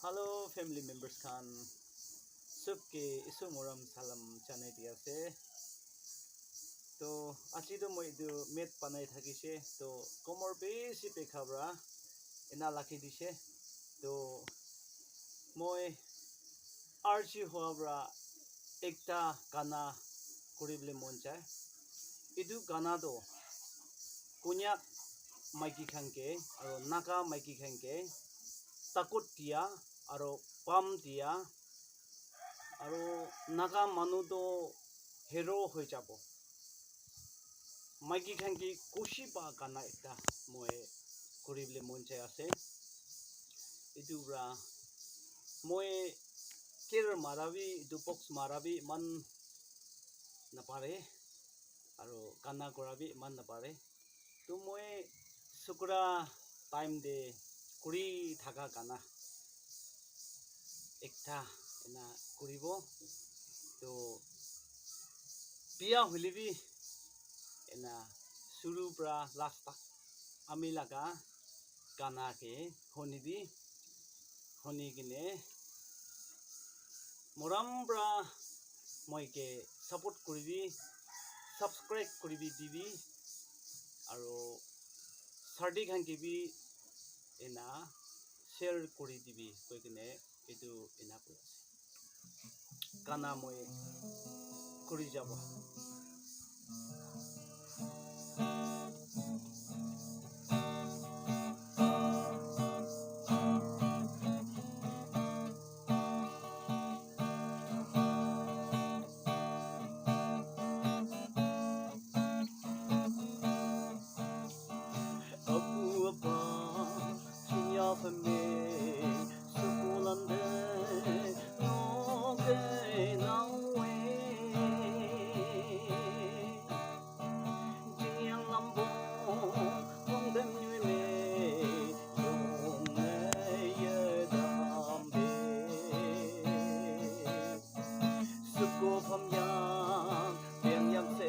Hello family members khan subke isu moram salam chanai dia se to achi to moi du met panai thakise to komor besi pe khabra ena lakhi dise to moi archi hobra ekta kana kuribile mon chai idu kana do kunyak maiki khanke aro naka maiki khanke takut dia aro pam dia aro naga manu to hero hoi jabo maiki khanki kushi pa kana ekta moi kuribile mon chai ase idura moi kir marabi du box marabi man na pare aro kana korabi man na pare tu moi sukra time de kuri thaka kana ekta ena kuribo to pia hulibi ena suru pra last tak ami laga kana ke honibi honi gine moram pra moi ke support kuribi subscribe kuribi dibi aro sardi khan ke bi ena share kuri dibi koi gine edu ena ko kana moi kuri jabo for me sukulande no ke no we jiang lambo mong dem như me yong ne ye dam be suko pham yang biang yam se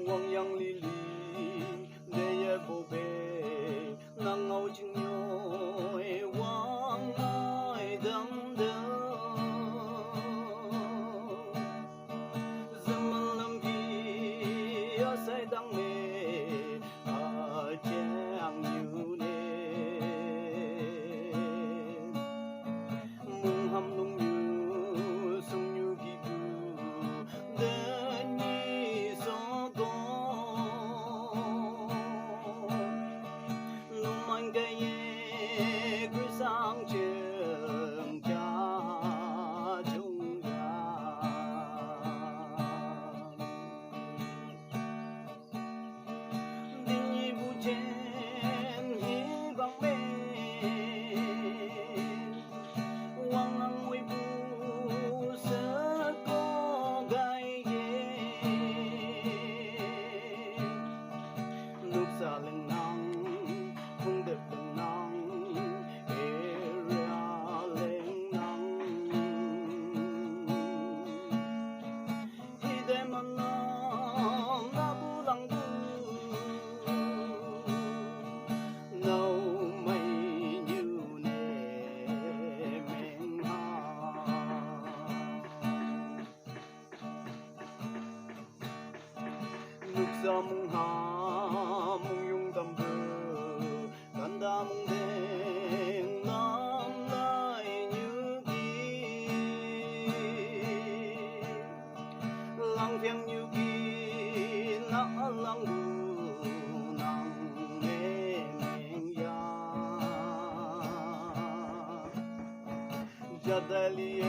Wang yang li li de ye bo be nang ngau jing yo wang ai dam de zaman lam gi ya sai dang me a chang yu ne mung ham lung yu sung yu gi bu de sang trường cha chung gia đi vu chen hi vang mê quang ngang nguy bu sơ có gai ye lúc xa lên nắng không được lên nắng mung ha mung yung tam bơ ganda mung de Chadalie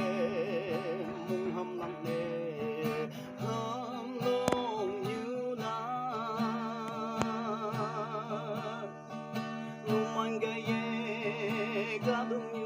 mung ham nặng nề ham long như na lu man ga ye ga dung